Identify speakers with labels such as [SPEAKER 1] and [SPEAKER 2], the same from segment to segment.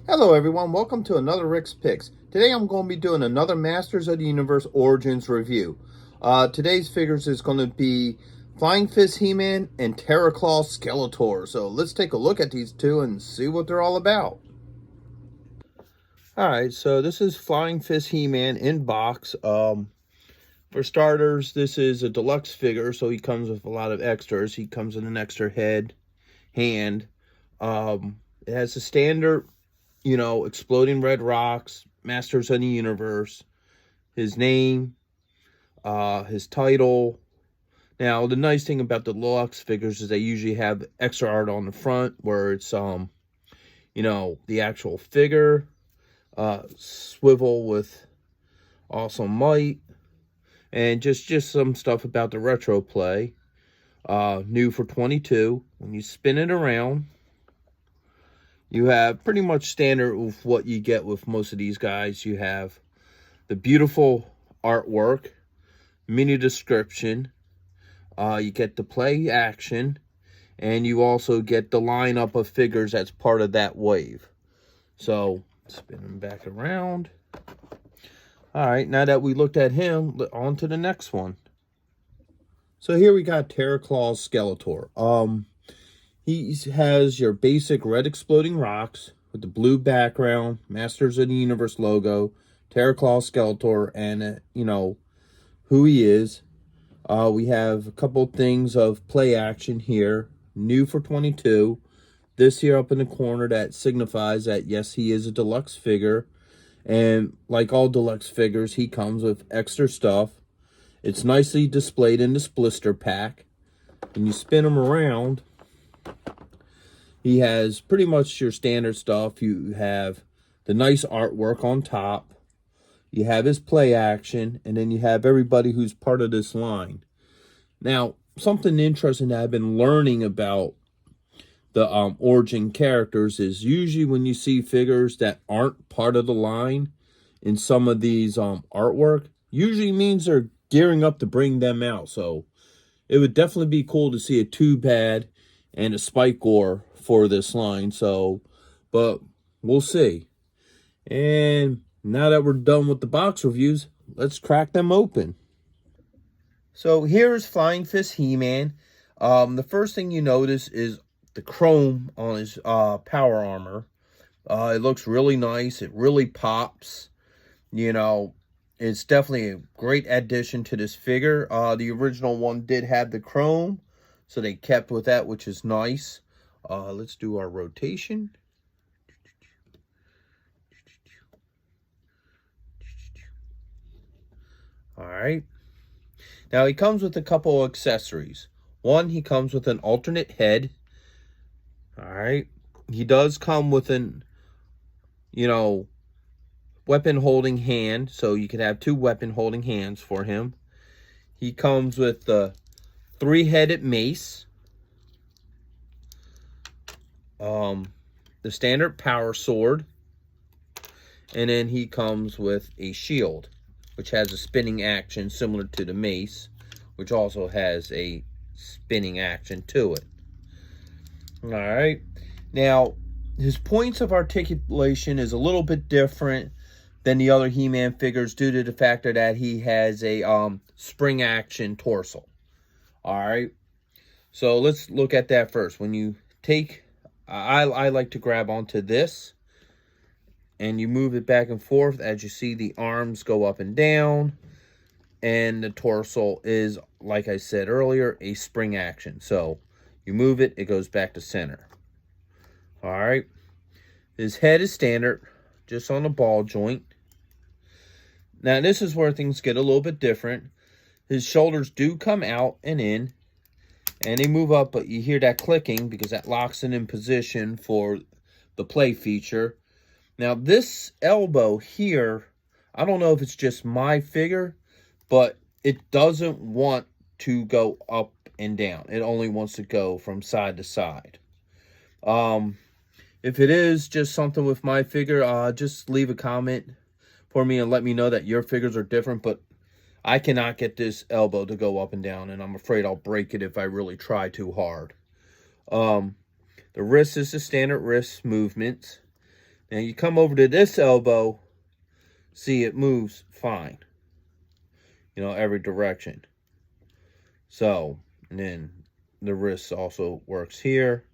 [SPEAKER 1] Hello everyone, welcome to another Rick's Picks. Today I'm going to be doing another Masters of the Universe Origins review. Today's figures is going to be Flying Fist He-Man and Claus Skeletor. So let's take a look at these two and see what they're all about. Alright, so this is Flying Fist He-Man in box. For starters, this is a deluxe figure, so he comes with a lot of extras. He comes in an extra head, hand. It has a standard, exploding red rocks, Masters of the Universe, his name, his title. Now, the nice thing about the deluxe figures is they usually have extra art on the front where it's, the actual figure, swivel with awesome might, and just some stuff about the retro play. New for 22. When you spin it around, you have pretty much standard with what you get with most of these guys. You have the beautiful artwork, mini description, you get the play action, and you also get the lineup of figures that's part of that wave. So, spin them back around. Alright, now that we looked at him, on to the next one. So here we got Claus Skeletor. He has your basic red exploding rocks with the blue background, Masters of the Universe logo, Claus Skeletor, and, who he is. We have a couple things of play action here, new for 22. This here up in the corner that signifies that, yes, he is a deluxe figure. And like all deluxe figures, he comes with extra stuff. It's nicely displayed in this blister pack. When you spin him around, he has pretty much your standard stuff. You have the nice artwork on top. You have his play action. And then you have everybody who's part of this line. Now, something interesting that I've been learning about the origin characters is usually when you see figures that aren't part of the line in some of these artwork, usually means they're gearing up to bring them out. So it would definitely be cool to see a Too Bad and a Spike Gore for this line. So, but we'll see. And now that we're done with the box reviews, let's crack them open. So here's Flying Fist He-Man. The first thing you notice is the chrome on his power armor. It looks really nice. It really pops. It's definitely a great addition to this figure. The original one did have the chrome, so they kept with that, which is nice. Let's do our rotation. All right. Now, he comes with a couple of accessories. One, he comes with an alternate head. All right. He does come with an, weapon holding hand. So you can have two weapon holding hands for him. He comes with the three-headed mace. The standard power sword. And then he comes with a shield, which has a spinning action similar to the mace, which also has a spinning action to it. Alright. Now, his points of articulation is a little bit different than the other He-Man figures due to the fact that he has a spring action torso. Alright. So, let's look at that first. When you take, I like to grab onto this, and you move it back and forth. As you see, the arms go up and down. And the torso is, like I said earlier, a spring action. So, you move it, it goes back to center. Alright. His head is standard, just on the ball joint. Now, this is where things get a little bit different. His shoulders do come out and in. And they move up, but you hear that clicking because that locks it in position for the play feature. Now, this elbow here, I don't know if it's just my figure, but it doesn't want to go up and down. It only wants to go from side to side. If it is just something with my figure, just leave a comment for me and let me know that your figures are different, but I cannot get this elbow to go up and down, and I'm afraid I'll break it if I really try too hard. The wrist is the standard wrist movement. Now you come over to this elbow, see it moves fine. You know, every direction. So, and then the wrist also works here.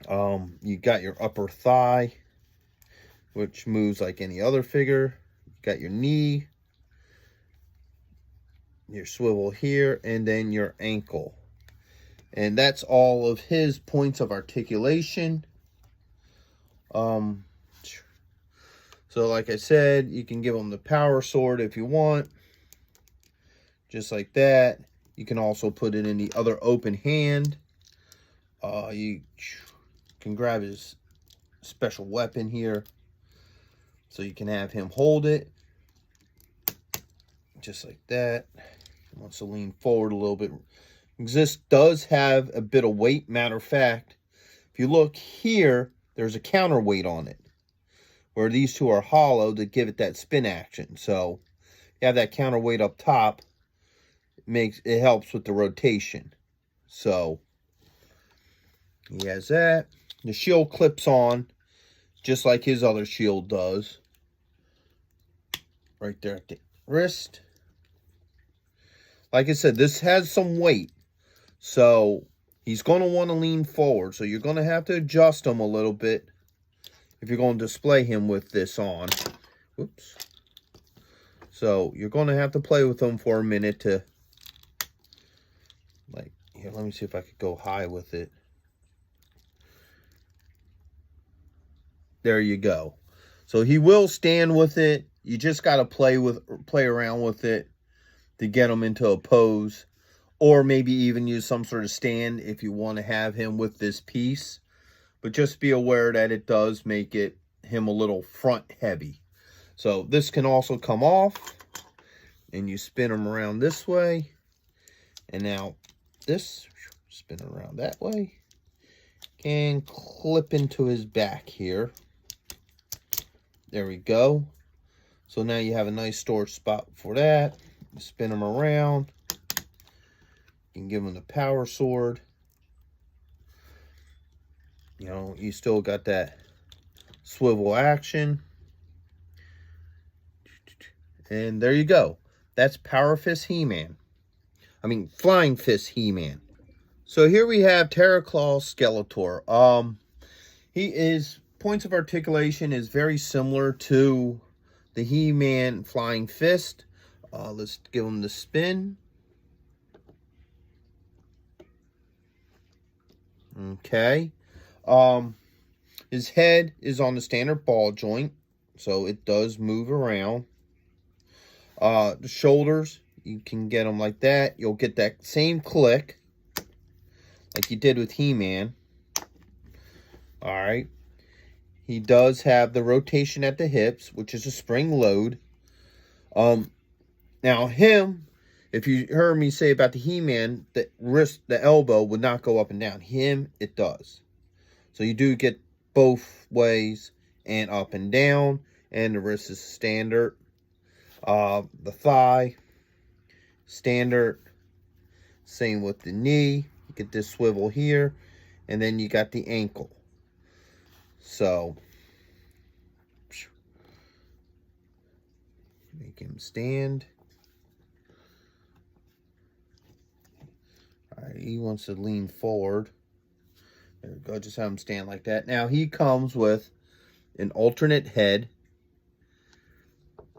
[SPEAKER 1] You got your upper thigh, which moves like any other figure. You got your knee, your swivel here, and then your ankle. And that's all of his points of articulation. So like I said, you can give him the power sword if you want. Just like that. You can also put it in the other open hand. You can grab his special weapon here. So you can have him hold it. Just like that. He wants to lean forward a little bit. This does have a bit of weight. Matter of fact, if you look here, there's a counterweight on it. Where these two are hollow to give it that spin action. So you have that counterweight up top. It helps with the rotation. So he has that. The shield clips on just like his other shield does. Right there at the wrist. Like I said, this has some weight. So he's going to want to lean forward. So you're going to have to adjust him a little bit if you're going to display him with this on. Whoops. So you're going to have to play with him for a minute to, like, here, let me see if I could go high with it. There you go. So he will stand with it. You just got to play around with it to get him into a pose. Or maybe even use some sort of stand if you want to have him with this piece. But just be aware that it does make him a little front heavy. So this can also come off. And you spin him around this way. And now this, spin around that way. Can clip into his back here. There we go. So now you have a nice storage spot for that. You spin him around. You can give him the power sword. You know, you still got that swivel action. And there you go. That's Power Fist He-Man. I mean, Flying Fist He-Man. So here we have Claus Skeletor. Points of articulation is very similar to the He-Man Flying Fist. Let's give him the spin. Okay. His head is on the standard ball joint, so it does move around. The shoulders, you can get them like that. You'll get that same click like you did with He-Man. Alright. He does have the rotation at the hips, which is a spring load. Now him, if you heard me say about the He-Man, the wrist, the elbow would not go up and down. Him, it does. So you do get both ways and up and down. And the wrist is standard. The thigh, standard. Same with the knee. You get this swivel here. And then you got the ankle. So, make him stand. Alright, he wants to lean forward. There we go, just have him stand like that. Now, he comes with an alternate head.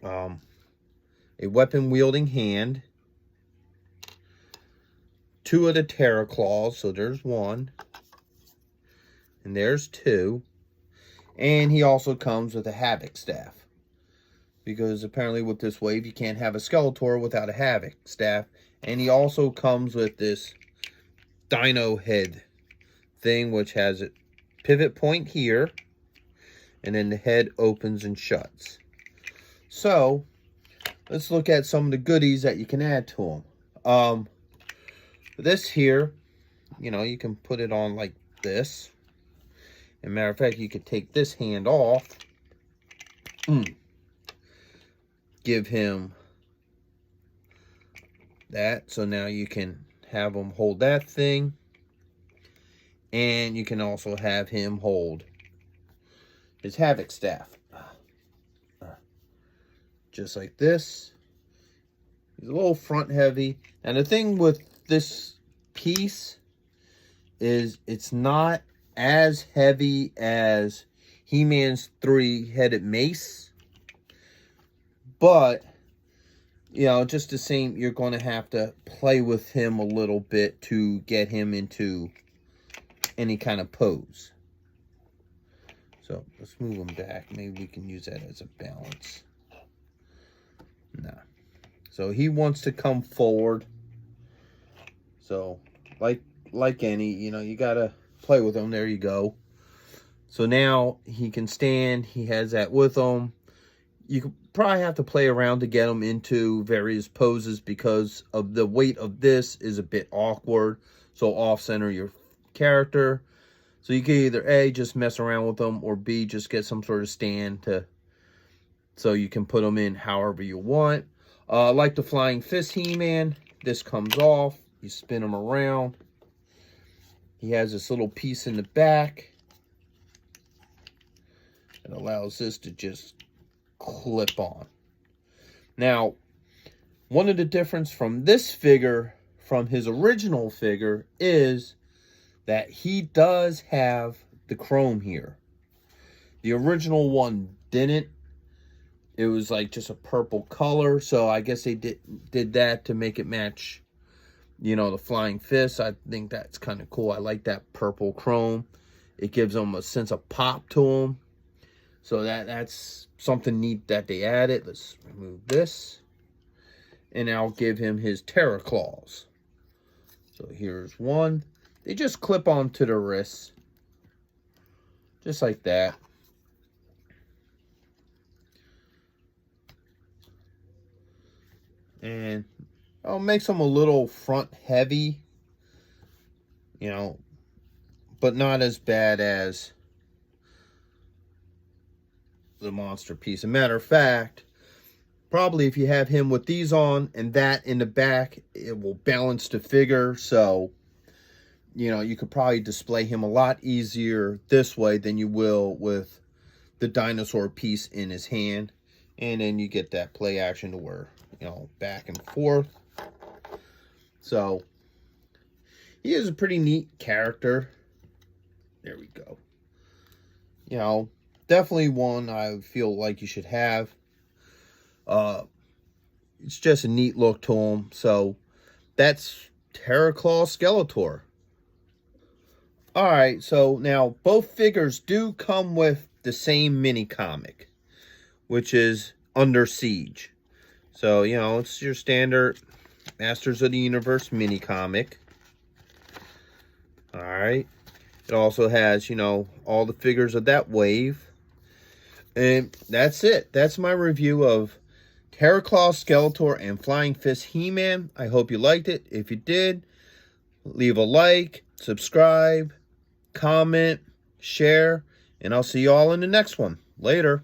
[SPEAKER 1] A weapon-wielding hand. 2 of the Terror Claws, so there's 1. And there's 2. And he also comes with a Havoc staff. Because apparently with this wave, you can't have a Skeletor without a Havoc staff. And he also comes with this Dino head thing, which has a pivot point here. And then the head opens and shuts. So, let's look at some of the goodies that you can add to him. This here, you know, you can put it on like this. As a matter of fact, you could take this hand off. Give him that. So now you can have him hold that thing. And you can also have him hold his Havoc staff. Just like this. He's a little front heavy. And the thing with this piece is it's not as heavy as He-Man's 3-headed mace. But, you know, just the same, you're going to have to play with him a little bit to get him into any kind of pose. So, let's move him back. Maybe we can use that as a balance. No. So, he wants to come forward. So, like any, you know, you got to play with him. There you go. So, now he can stand. He has that with him. You could probably have to play around to get him into various poses because of the weight of this is a bit awkward. So off-center your character. So you can either A, just mess around with them, or B, just get some sort of stand to so you can put them in however you want. Like the Flying Fist He-Man, this comes off. You spin him around. He has this little piece in the back. It allows this to just clip on. Now, one of the difference from this figure from his original figure is that he does have the chrome here. The original one didn't. It was like just a purple color, so I guess they did that to make it match, you know, the Flying Fist. I think that's kind of cool. I like that purple chrome. It gives them a sense of pop to them. So that's something neat that they added. Let's remove this. And I'll give him his Terror Claws. So here's one. They just clip onto the wrists. Just like that. And it makes them a little front heavy. You know, but not as bad as the monster piece. As a matter of fact, probably if you have him with these on and that in the back, it will balance the figure. So, you know, you could probably display him a lot easier this way than you will with the dinosaur piece in his hand. And then you get that play action to where, you know, back and forth. So, he is a pretty neat character. There we go. You know, definitely one I feel like you should have. It's just a neat look to him. So, that's Terror Claus Skeletor. Alright, so now both figures do come with the same mini comic, which is Under Siege. So, you know, it's your standard Masters of the Universe mini comic. Alright. It also has, you know, all the figures of that wave. And that's it. That's my review of Terror Claus Skeletor and Flying Fist He-Man. I hope you liked it. If you did, leave a like, subscribe, comment, share, and I'll see you all in the next one. Later.